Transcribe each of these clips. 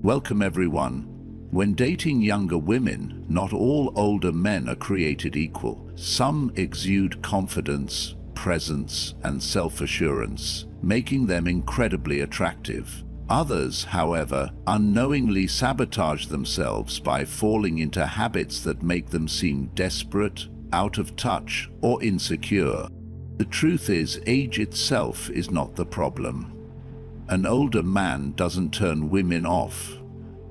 Welcome everyone. When dating younger women, not all older men are created equal. Some exude confidence, presence, and self-assurance, making them incredibly attractive. Others, however, unknowingly sabotage themselves by falling into habits that make them seem desperate, out of touch, or insecure. The truth is, age itself is not the problem. An older man doesn't turn women off.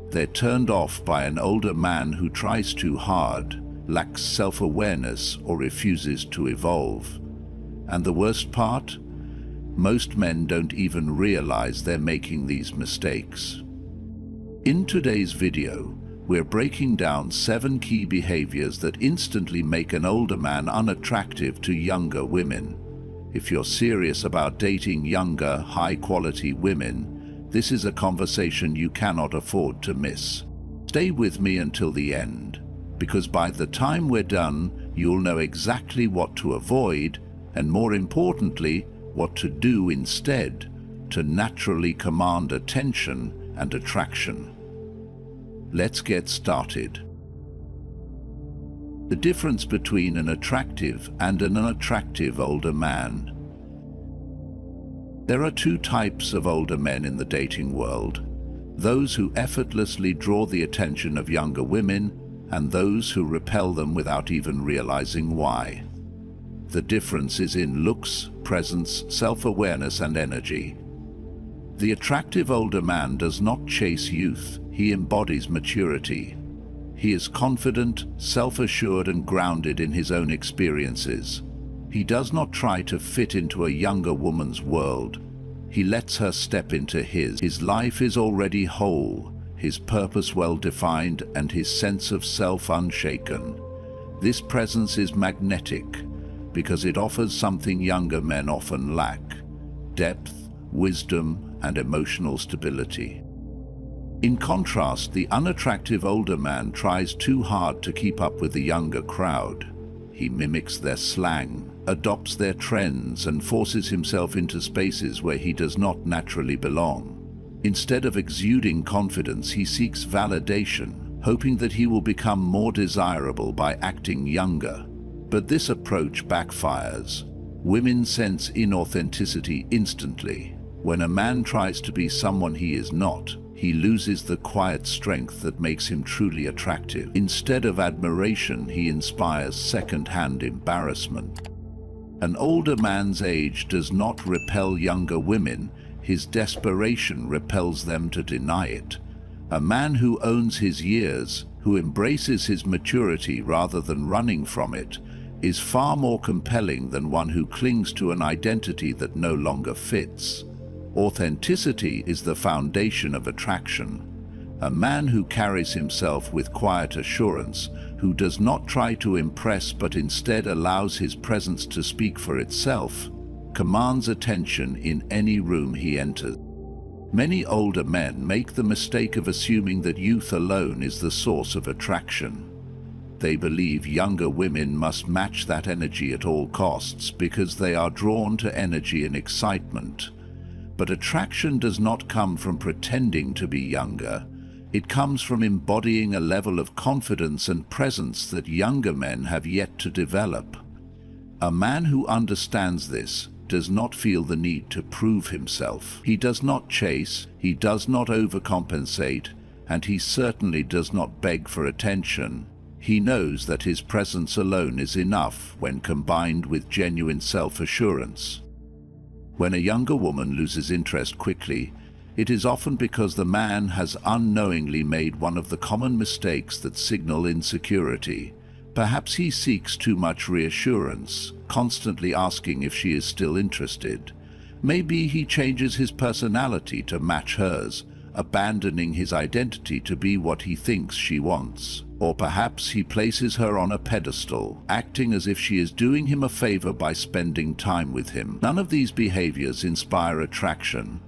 They're turned off by an older man who tries too hard, lacks self-awareness, or refuses to evolve. And the worst part? Most men don't even realize they're making these mistakes. In today's video, we're breaking down 7 key behaviors that instantly make an older man unattractive to younger women. If you're serious about dating younger, high-quality women, this is a conversation you cannot afford to miss. Stay with me until the end, because by the time we're done, you'll know exactly what to avoid, and more importantly, what to do instead to naturally command attention and attraction. Let's get started. The difference between an attractive and an unattractive older man. There are 2 types of older men in the dating world: those who effortlessly draw the attention of younger women, and those who repel them without even realizing why. The difference is in looks, presence, self-awareness, and energy. The attractive older man does not chase youth, he embodies maturity. He is confident, self-assured, and grounded in his own experiences. He does not try to fit into a younger woman's world. He lets her step into his. His life is already whole, his purpose well-defined, and his sense of self unshaken. This presence is magnetic, because it offers something younger men often lack: depth, wisdom, and emotional stability. In contrast, the unattractive older man tries too hard to keep up with the younger crowd. He mimics their slang, adopts their trends, and forces himself into spaces where he does not naturally belong. Instead of exuding confidence, he seeks validation, hoping that he will become more desirable by acting younger. But this approach backfires. Women sense inauthenticity instantly. When a man tries to be someone he is not, he loses the quiet strength that makes him truly attractive. Instead of admiration, he inspires second-hand embarrassment. An older man's age does not repel younger women, his desperation repels them to deny it. A man who owns his years, who embraces his maturity rather than running from it, is far more compelling than one who clings to an identity that no longer fits. Authenticity is the foundation of attraction. A man who carries himself with quiet assurance, who does not try to impress but instead allows his presence to speak for itself, commands attention in any room he enters. Many older men make the mistake of assuming that youth alone is the source of attraction. They believe younger women must match that energy at all costs because they are drawn to energy and excitement. But attraction does not come from pretending to be younger. It comes from embodying a level of confidence and presence that younger men have yet to develop. A man who understands this does not feel the need to prove himself. He does not chase, he does not overcompensate, and he certainly does not beg for attention. He knows that his presence alone is enough when combined with genuine self-assurance. When a younger woman loses interest quickly, it is often because the man has unknowingly made one of the common mistakes that signal insecurity. Perhaps he seeks too much reassurance, constantly asking if she is still interested. Maybe he changes his personality to match hers, abandoning his identity to be what he thinks she wants. Or perhaps he places her on a pedestal, acting as if she is doing him a favor by spending time with him. None of these behaviors inspire attraction.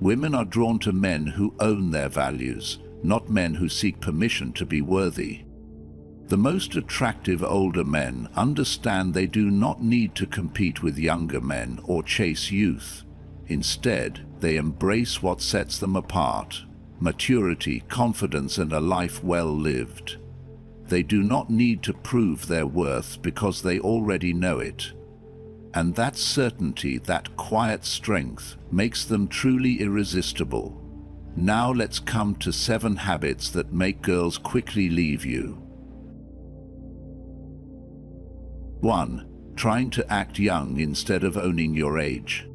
Women are drawn to men who own their values, not men who seek permission to be worthy. The most attractive older men understand they do not need to compete with younger men or chase youth. Instead, they embrace what sets them apart: maturity, confidence, and a life well lived. They do not need to prove their worth because they already know it. And that certainty, that quiet strength, makes them truly irresistible. Now let's come to 7 habits that make girls quickly leave you. 1. Trying to act young instead of owning your age.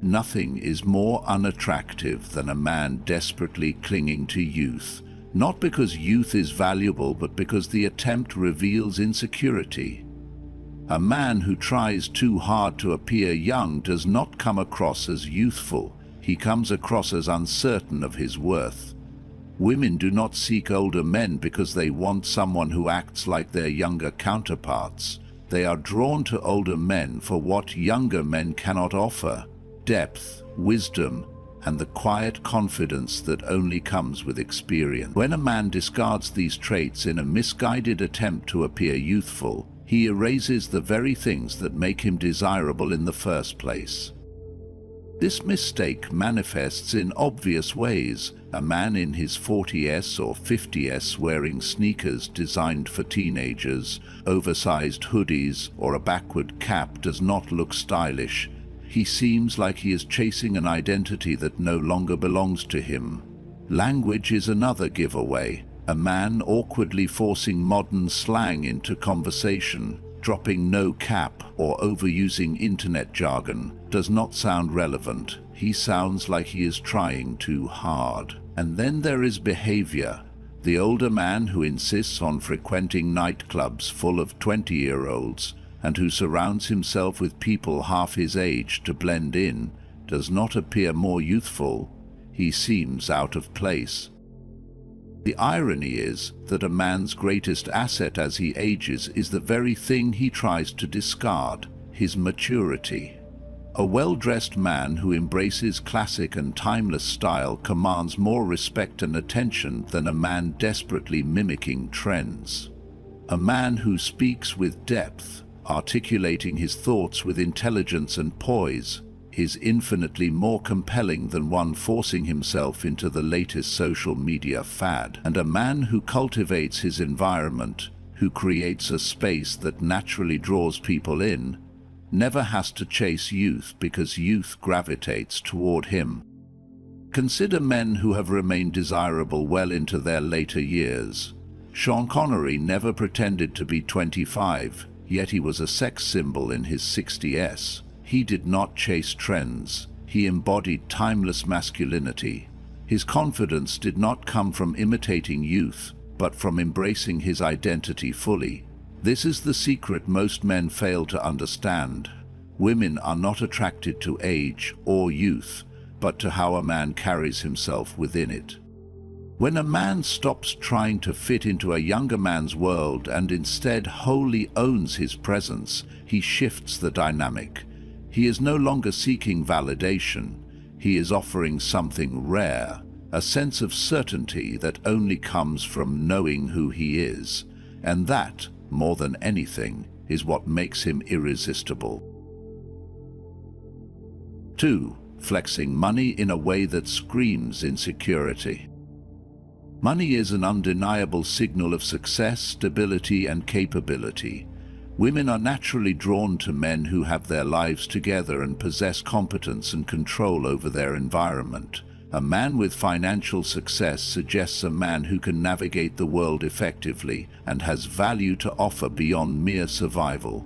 Nothing is more unattractive than a man desperately clinging to youth, not because youth is valuable, but because the attempt reveals insecurity. A man who tries too hard to appear young does not come across as youthful. He comes across as uncertain of his worth. Women do not seek older men because they want someone who acts like their younger counterparts. They are drawn to older men for what younger men cannot offer: depth, wisdom, and the quiet confidence that only comes with experience. When a man discards these traits in a misguided attempt to appear youthful, he erases the very things that make him desirable in the first place. This mistake manifests in obvious ways. A man in his 40s or 50s wearing sneakers designed for teenagers, oversized hoodies, or a backward cap does not look stylish. He seems like he is chasing an identity that no longer belongs to him. Language is another giveaway. A man awkwardly forcing modern slang into conversation, dropping no cap, or overusing internet jargon does not sound relevant. He sounds like he is trying too hard. And then there is behavior. The older man who insists on frequenting nightclubs full of 20-year-olds and who surrounds himself with people half his age to blend in does not appear more youthful. He seems out of place. The irony is that a man's greatest asset as he ages is the very thing he tries to discard: his maturity. A well-dressed man who embraces classic and timeless style commands more respect and attention than a man desperately mimicking trends. A man who speaks with depth, articulating his thoughts with intelligence and poise, is infinitely more compelling than one forcing himself into the latest social media fad. And a man who cultivates his environment, who creates a space that naturally draws people in, never has to chase youth because youth gravitates toward him. Consider men who have remained desirable well into their later years. Sean Connery never pretended to be 25, yet he was a sex symbol in his 60s. He did not chase trends. He embodied timeless masculinity. His confidence did not come from imitating youth, but from embracing his identity fully. This is the secret most men fail to understand. Women are not attracted to age or youth, but to how a man carries himself within it. When a man stops trying to fit into a younger man's world and instead wholly owns his presence, he shifts the dynamic. He is no longer seeking validation. He is offering something rare, a sense of certainty that only comes from knowing who he is. And that, more than anything, is what makes him irresistible. 2. Flexing money in a way that screams insecurity. Money is an undeniable signal of success, stability, and capability. Women are naturally drawn to men who have their lives together and possess competence and control over their environment. A man with financial success suggests a man who can navigate the world effectively and has value to offer beyond mere survival.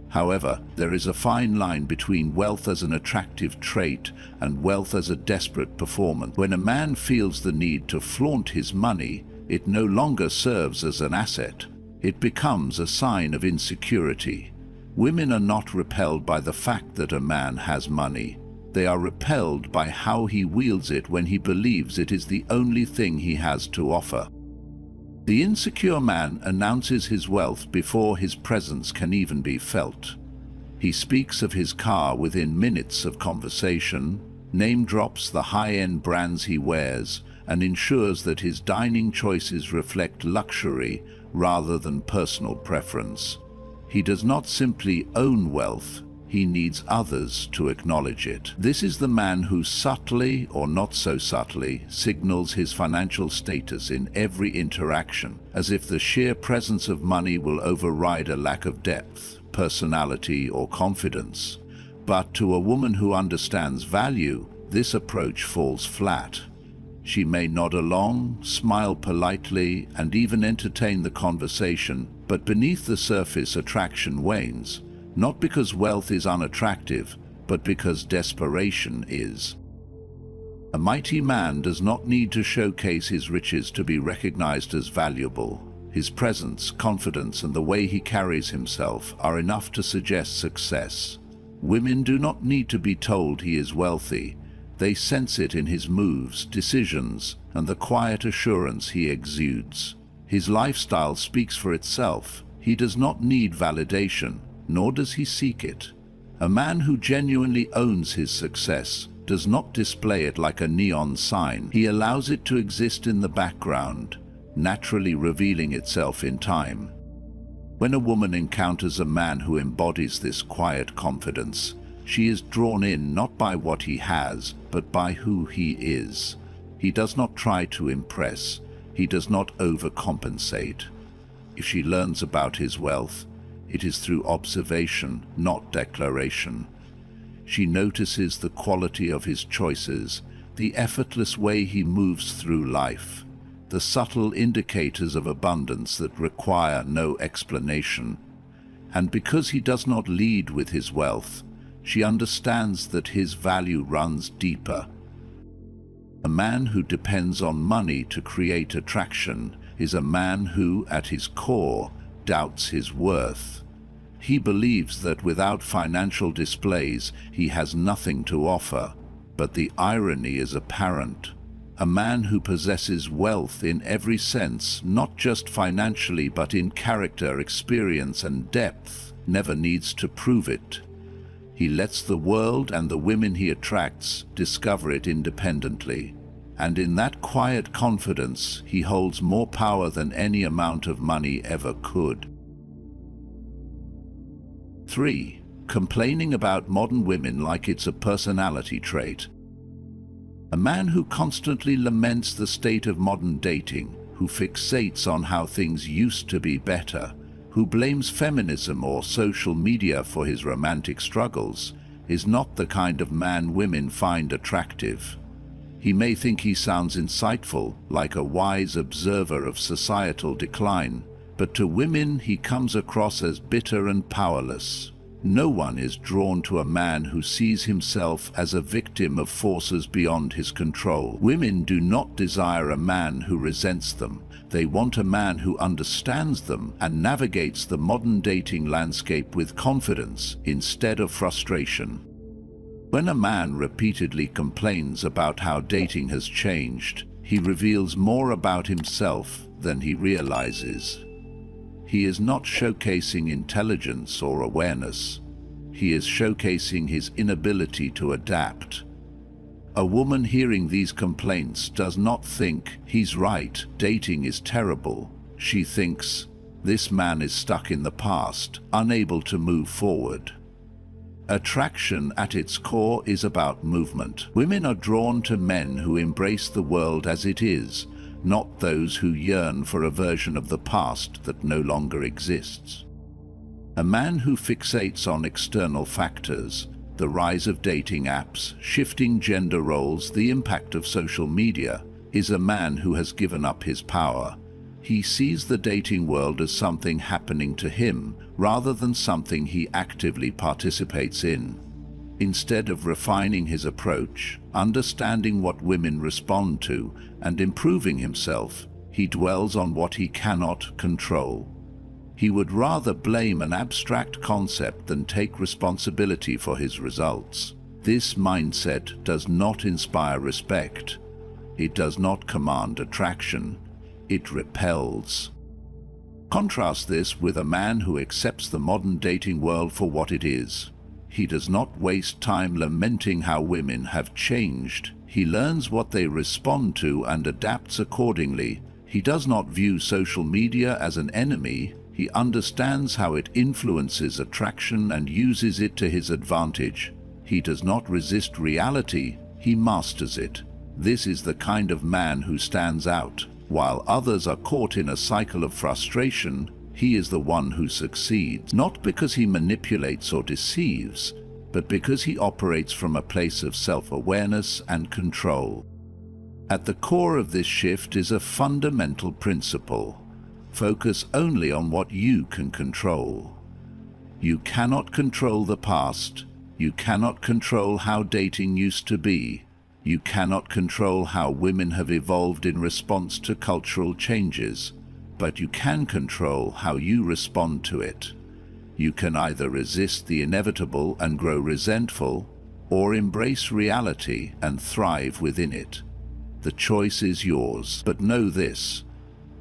However, there is a fine line between wealth as an attractive trait and wealth as a desperate performance. When a man feels the need to flaunt his money, it no longer serves as an asset. It becomes a sign of insecurity. Women are not repelled by the fact that a man has money. They are repelled by how he wields it when he believes it is the only thing he has to offer. The insecure man announces his wealth before his presence can even be felt. He speaks of his car within minutes of conversation, name drops the high-end brands he wears, and ensures that his dining choices reflect luxury rather than personal preference. He does not simply own wealth, he needs others to acknowledge it. This is the man who subtly, or not so subtly, signals his financial status in every interaction, as if the sheer presence of money will override a lack of depth, personality, or confidence. But to a woman who understands value, this approach falls flat. She may nod along, smile politely, and even entertain the conversation, but beneath the surface attraction wanes, not because wealth is unattractive, but because desperation is. A mighty man does not need to showcase his riches to be recognized as valuable. His presence, confidence, and the way he carries himself are enough to suggest success. Women do not need to be told he is wealthy. They sense it in his moves, decisions, and the quiet assurance he exudes. His lifestyle speaks for itself. He does not need validation, nor does he seek it. A man who genuinely owns his success does not display it like a neon sign. He allows it to exist in the background, naturally revealing itself in time. When a woman encounters a man who embodies this quiet confidence, she is drawn in not by what he has, but by who he is. He does not try to impress. He does not overcompensate. If she learns about his wealth, it is through observation, not declaration. She notices the quality of his choices, the effortless way he moves through life, the subtle indicators of abundance that require no explanation. And because he does not lead with his wealth, she understands that his value runs deeper. A man who depends on money to create attraction is a man who, at his core, doubts his worth. He believes that without financial displays, he has nothing to offer. But the irony is apparent. A man who possesses wealth in every sense, not just financially but in character, experience, and depth, never needs to prove it. He lets the world and the women he attracts discover it independently. And in that quiet confidence, he holds more power than any amount of money ever could. 3. Complaining about modern women like it's a personality trait. A man who constantly laments the state of modern dating, who fixates on how things used to be better, who blames feminism or social media for his romantic struggles, is not the kind of man women find attractive. He may think he sounds insightful, like a wise observer of societal decline, but to women he comes across as bitter and powerless. No one is drawn to a man who sees himself as a victim of forces beyond his control. Women do not desire a man who resents them. They want a man who understands them and navigates the modern dating landscape with confidence instead of frustration. When a man repeatedly complains about how dating has changed, he reveals more about himself than he realizes. He is not showcasing intelligence or awareness. He is showcasing his inability to adapt. A woman hearing these complaints does not think, "He's right, dating is terrible." She thinks, "This man is stuck in the past, unable to move forward." Attraction at its core is about movement. Women are drawn to men who embrace the world as it is, not those who yearn for a version of the past that no longer exists. A man who fixates on external factors, the rise of dating apps, shifting gender roles, the impact of social media, is a man who has given up his power. He sees the dating world as something happening to him, rather than something he actively participates in. Instead of refining his approach, understanding what women respond to, and improving himself, he dwells on what he cannot control. He would rather blame an abstract concept than take responsibility for his results. This mindset does not inspire respect. It does not command attraction. It repels. Contrast this with a man who accepts the modern dating world for what it is. He does not waste time lamenting how women have changed. He learns what they respond to and adapts accordingly. He does not view social media as an enemy. He understands how it influences attraction and uses it to his advantage. He does not resist reality, he masters it. This is the kind of man who stands out. While others are caught in a cycle of frustration, he is the one who succeeds, not because he manipulates or deceives, but because he operates from a place of self-awareness and control. At the core of this shift is a fundamental principle. Focus only on what you can control. You cannot control the past. You cannot control how dating used to be. You cannot control how women have evolved in response to cultural changes, but you can control how you respond to it. You can either resist the inevitable and grow resentful, or embrace reality and thrive within it. The choice is yours, but know this: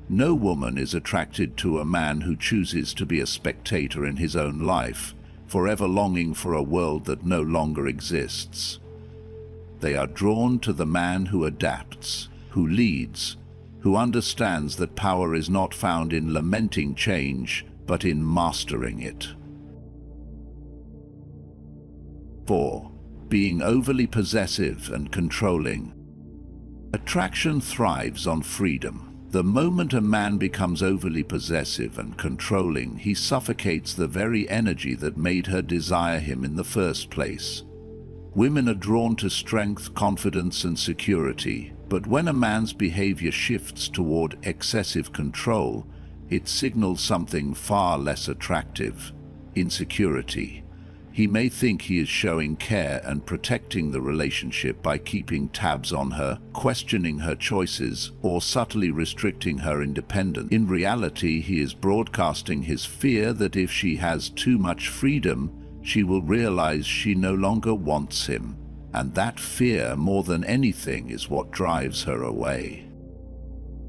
no woman is attracted to a man who chooses to be a spectator in his own life, forever longing for a world that no longer exists. They are drawn to the man who adapts, who leads, who understands that power is not found in lamenting change, but in mastering it. 4. Being overly possessive and controlling. Attraction thrives on freedom. The moment a man becomes overly possessive and controlling, he suffocates the very energy that made her desire him in the first place. Women are drawn to strength, confidence, and security, but when a man's behavior shifts toward excessive control, it signals something far less attractive: insecurity. He may think he is showing care and protecting the relationship by keeping tabs on her, questioning her choices, or subtly restricting her independence. In reality, he is broadcasting his fear that if she has too much freedom, she will realize she no longer wants him, and that fear, more than anything, is what drives her away.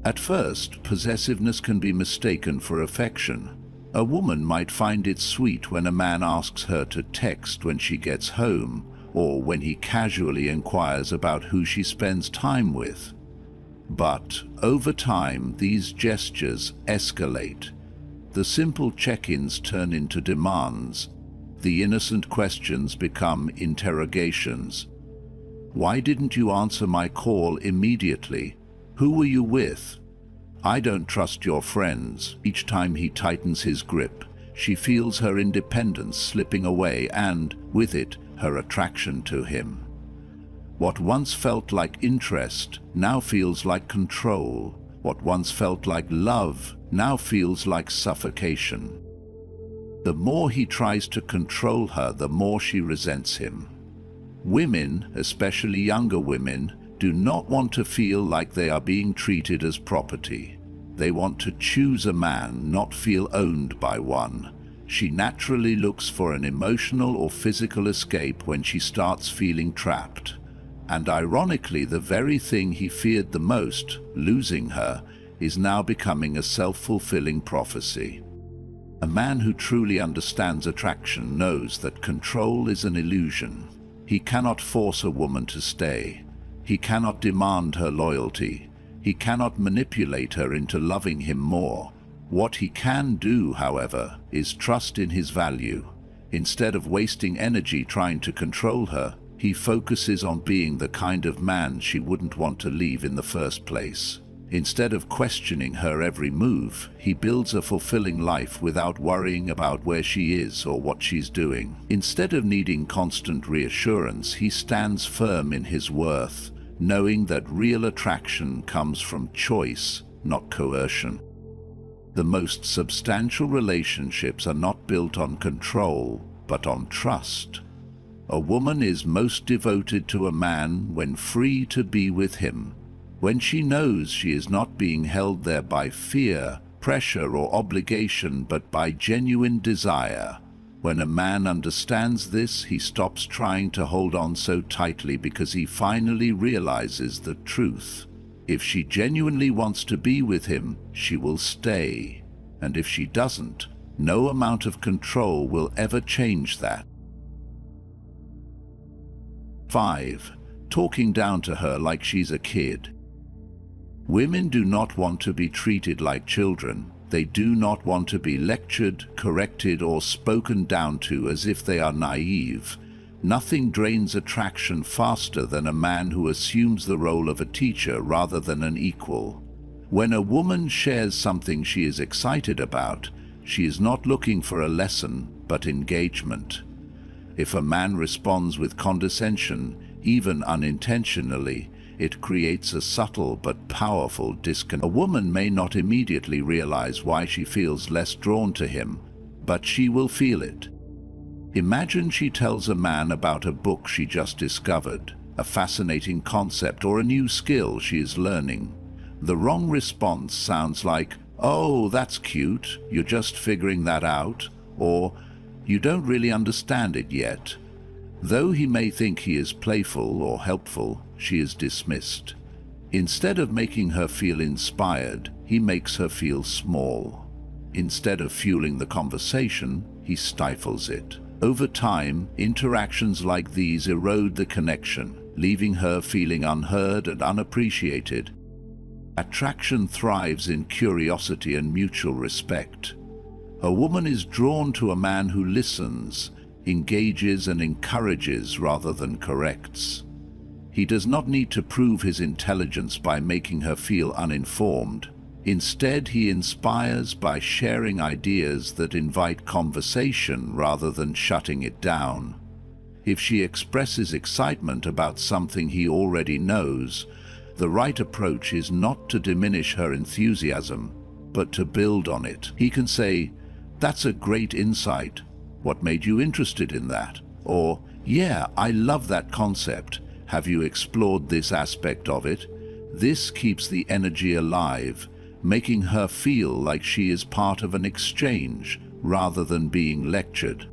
At first, possessiveness can be mistaken for affection. A woman might find it sweet when a man asks her to text when she gets home, or when he casually inquires about who she spends time with. But over time, these gestures escalate. The simple check-ins turn into demands. The innocent questions become interrogations. Why didn't you answer my call immediately? Who were you with? I don't trust your friends. Each time he tightens his grip, she feels her independence slipping away and, with it, her attraction to him. What once felt like interest now feels like control. What once felt like love now feels like suffocation. The more he tries to control her, the more she resents him. Women, especially younger women, do not want to feel like they are being treated as property. They want to choose a man, not feel owned by one. She naturally looks for an emotional or physical escape when she starts feeling trapped. And ironically, the very thing he feared the most, losing her, is now becoming a self-fulfilling prophecy. A man who truly understands attraction knows that control is an illusion. He cannot force a woman to stay. He cannot demand her loyalty. He cannot manipulate her into loving him more. What he can do, however, is trust in his value. Instead of wasting energy trying to control her, he focuses on being the kind of man she wouldn't want to leave in the first place. Instead of questioning her every move, he builds a fulfilling life without worrying about where she is or what she's doing. Instead of needing constant reassurance, he stands firm in his worth, knowing that real attraction comes from choice, not coercion. The most substantial relationships are not built on control, but on trust. A woman is most devoted to a man when free to be with him, when she knows she is not being held there by fear, pressure, or obligation, but by genuine desire. When a man understands this, he stops trying to hold on so tightly because he finally realizes the truth. If she genuinely wants to be with him, she will stay. And if she doesn't, no amount of control will ever change that. 5. Talking down to her like she's a kid. Women do not want to be treated like children. They do not want to be lectured, corrected, or spoken down to as if they are naive. Nothing drains attraction faster than a man who assumes the role of a teacher rather than an equal. When a woman shares something she is excited about, she is not looking for a lesson, but engagement. If a man responds with condescension, even unintentionally, it creates a subtle but powerful disconnect. A woman may not immediately realize why she feels less drawn to him, but she will feel it. Imagine she tells a man about a book she just discovered, a fascinating concept, or a new skill she is learning. The wrong response sounds like, "Oh, that's cute, you're just figuring that out," or "You don't really understand it yet." Though he may think he is playful or helpful, she is dismissed. Instead of making her feel inspired, he makes her feel small. Instead of fueling the conversation, he stifles it. Over time, interactions like these erode the connection, leaving her feeling unheard and unappreciated. Attraction thrives in curiosity and mutual respect. A woman is drawn to a man who listens, engages, and encourages rather than corrects. He does not need to prove his intelligence by making her feel uninformed. Instead, he inspires by sharing ideas that invite conversation rather than shutting it down. If she expresses excitement about something he already knows, the right approach is not to diminish her enthusiasm, but to build on it. He can say, "That's a great insight. What made you interested in that?" Or, "Yeah, I love that concept. Have you explored this aspect of it?" This keeps the energy alive, making her feel like she is part of an exchange rather than being lectured.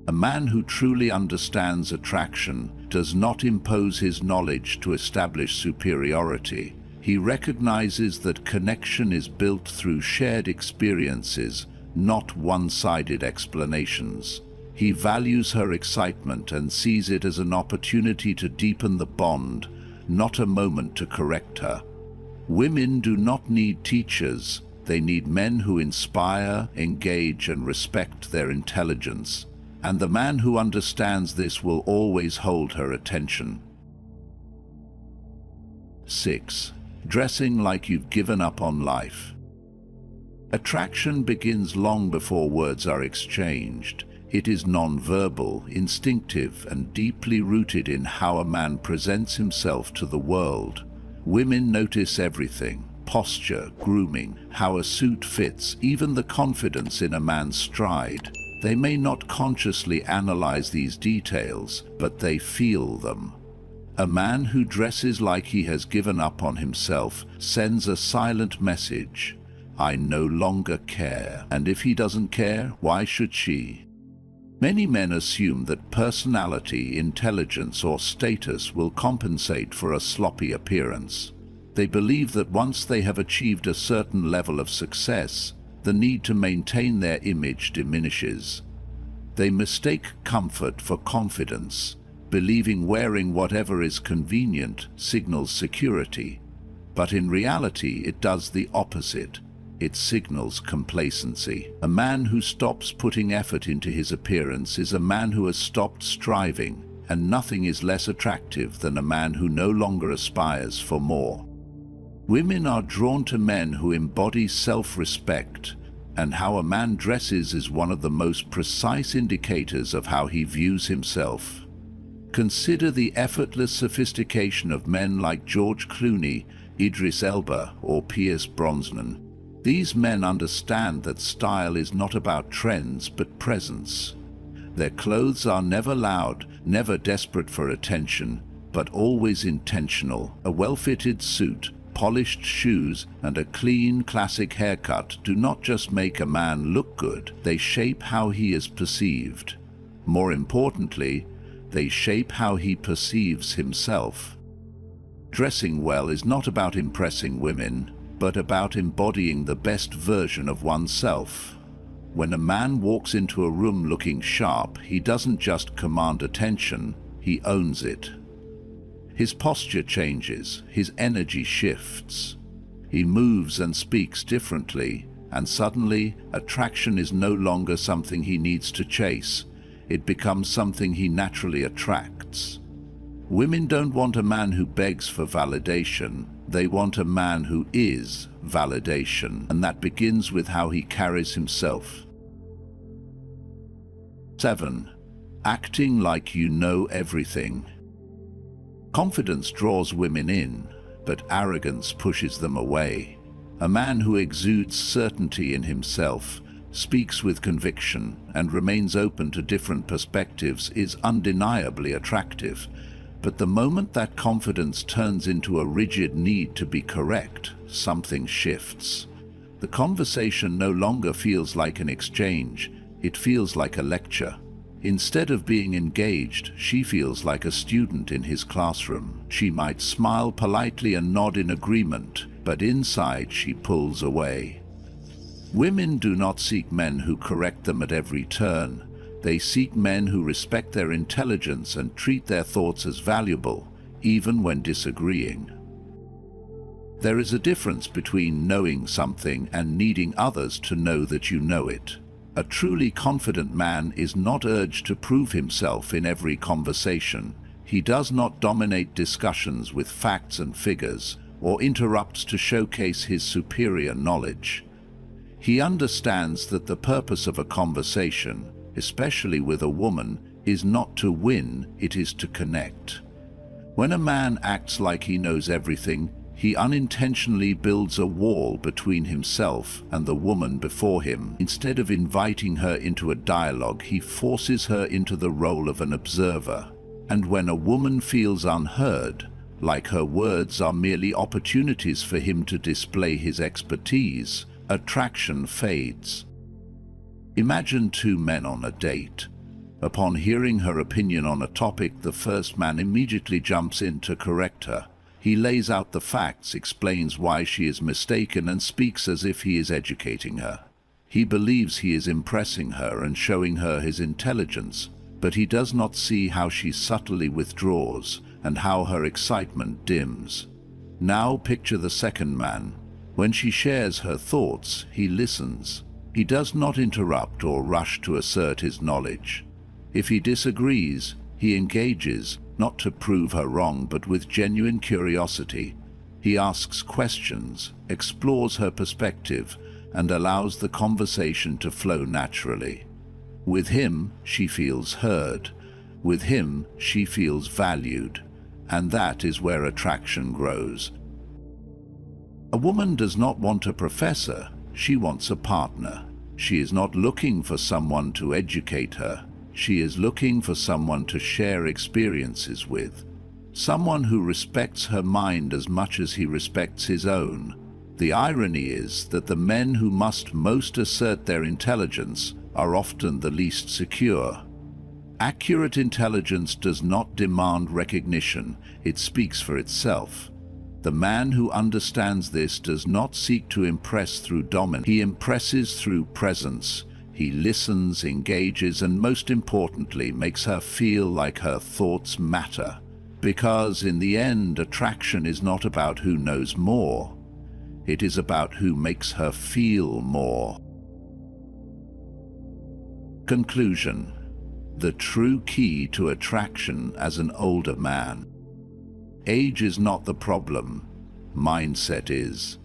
A man who truly understands attraction does not impose his knowledge to establish superiority. He recognizes that connection is built through shared experiences, not one-sided explanations. He values her excitement and sees it as an opportunity to deepen the bond, not a moment to correct her. Women do not need teachers, they need men who inspire, engage, and respect their intelligence. And the man who understands this will always hold her attention. 6. Dressing like you've given up on life. Attraction begins long before words are exchanged. It is non-verbal, instinctive, and deeply rooted in how a man presents himself to the world. Women notice everything: posture, grooming, how a suit fits, even the confidence in a man's stride. They may not consciously analyze these details, but they feel them. A man who dresses like he has given up on himself sends a silent message: "I no longer care." And if he doesn't care, why should she? Many men assume that personality, intelligence, or status will compensate for a sloppy appearance. They believe that once they have achieved a certain level of success, the need to maintain their image diminishes. They mistake comfort for confidence, believing wearing whatever is convenient signals security. But in reality, it does the opposite. It signals complacency. A man who stops putting effort into his appearance is a man who has stopped striving, and nothing is less attractive than a man who no longer aspires for more. Women are drawn to men who embody self-respect, and how a man dresses is one of the most precise indicators of how he views himself. Consider the effortless sophistication of men like George Clooney, Idris Elba, or Pierce Brosnan. These men understand that style is not about trends but presence. Their clothes are never loud, never desperate for attention, but always intentional. A well-fitted suit, polished shoes, and a clean, classic haircut do not just make a man look good, they shape how he is perceived. More importantly, they shape how he perceives himself. Dressing well is not about impressing women, but about embodying the best version of oneself. When a man walks into a room looking sharp, he doesn't just command attention, he owns it. His posture changes, his energy shifts. He moves and speaks differently, and suddenly attraction is no longer something he needs to chase. It becomes something he naturally attracts. Women don't want a man who begs for validation. They want a man who is validation, and that begins with how he carries himself. 7. Acting like you know everything. Confidence draws women in, but arrogance pushes them away. A man who exudes certainty in himself, speaks with conviction, and remains open to different perspectives is undeniably attractive. But the moment that confidence turns into a rigid need to be correct, something shifts. The conversation no longer feels like an exchange, it feels like a lecture. Instead of being engaged, she feels like a student in his classroom. She might smile politely and nod in agreement, but inside she pulls away. Women do not seek men who correct them at every turn. They seek men who respect their intelligence and treat their thoughts as valuable, even when disagreeing. There is a difference between knowing something and needing others to know that you know it. A truly confident man is not urged to prove himself in every conversation. He does not dominate discussions with facts and figures, or interrupts to showcase his superior knowledge. He understands that the purpose of a conversation, especially with a woman, is not to win, it is to connect. When a man acts like he knows everything, he unintentionally builds a wall between himself and the woman before him. Instead of inviting her into a dialogue, he forces her into the role of an observer. And when a woman feels unheard, like her words are merely opportunities for him to display his expertise, attraction fades. Imagine two men on a date. Upon hearing her opinion on a topic, the first man immediately jumps in to correct her. He lays out the facts, explains why she is mistaken, and speaks as if he is educating her. He believes he is impressing her and showing her his intelligence, but he does not see how she subtly withdraws and how her excitement dims. Now picture the second man. When she shares her thoughts, he listens. He does not interrupt or rush to assert his knowledge. If he disagrees, he engages, not to prove her wrong, but with genuine curiosity. He asks questions, explores her perspective, and allows the conversation to flow naturally. With him, she feels heard. With him, she feels valued. And that is where attraction grows. A woman does not want a professor, she wants a partner. She is not looking for someone to educate her. She is looking for someone to share experiences with. Someone who respects her mind as much as he respects his own. The irony is that the men who must most assert their intelligence are often the least secure. Accurate intelligence does not demand recognition, it speaks for itself. The man who understands this does not seek to impress through dominance. He impresses through presence. He listens, engages, and most importantly, makes her feel like her thoughts matter. Because in the end, attraction is not about who knows more. It is about who makes her feel more. Conclusion. The true key to attraction as an older man. Age is not the problem. Mindset is.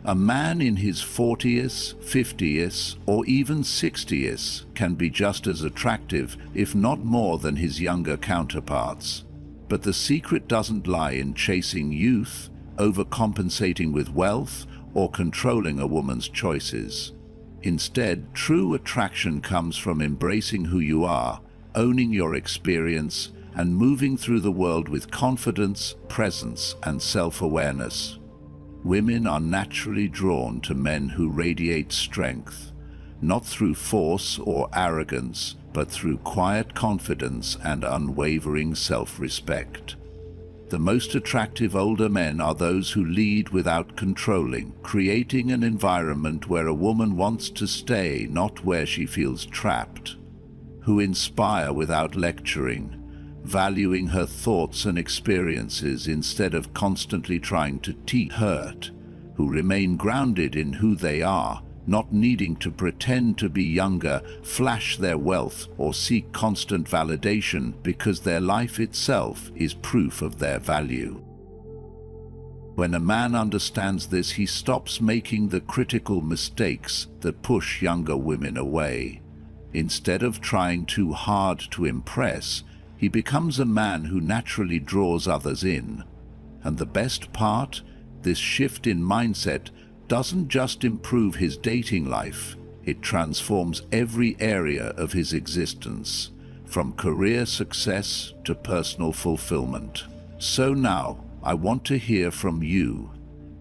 A man in his 40s, 50s, or even 60s can be just as attractive, if not more, than his younger counterparts. But the secret doesn't lie in chasing youth, overcompensating with wealth, or controlling a woman's choices. Instead, true attraction comes from embracing who you are, owning your experience, and moving through the world with confidence, presence, and self-awareness. Women are naturally drawn to men who radiate strength, not through force or arrogance, but through quiet confidence and unwavering self-respect. The most attractive older men are those who lead without controlling, creating an environment where a woman wants to stay, not where she feels trapped. Who inspire without lecturing, valuing her thoughts and experiences instead of constantly trying to teach. Hurt, who remain grounded in who they are, not needing to pretend to be younger, flash their wealth, or seek constant validation because their life itself is proof of their value. When a man understands this, he stops making the critical mistakes that push younger women away. Instead of trying too hard to impress, he becomes a man who naturally draws others in. And the best part? This shift in mindset doesn't just improve his dating life, it transforms every area of his existence, from career success to personal fulfillment. So now, I want to hear from you.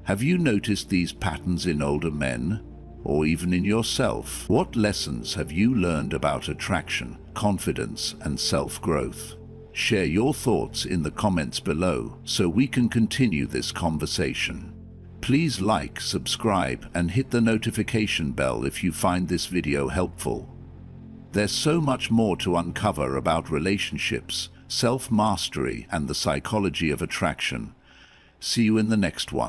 Have you noticed these patterns in older men, or even in yourself? What lessons have you learned about attraction, confidence, and self-growth? Share your thoughts in the comments below so we can continue this conversation. Please like, subscribe, and hit the notification bell if you find this video helpful. There's so much more to uncover about relationships, self-mastery, and the psychology of attraction. See you in the next one.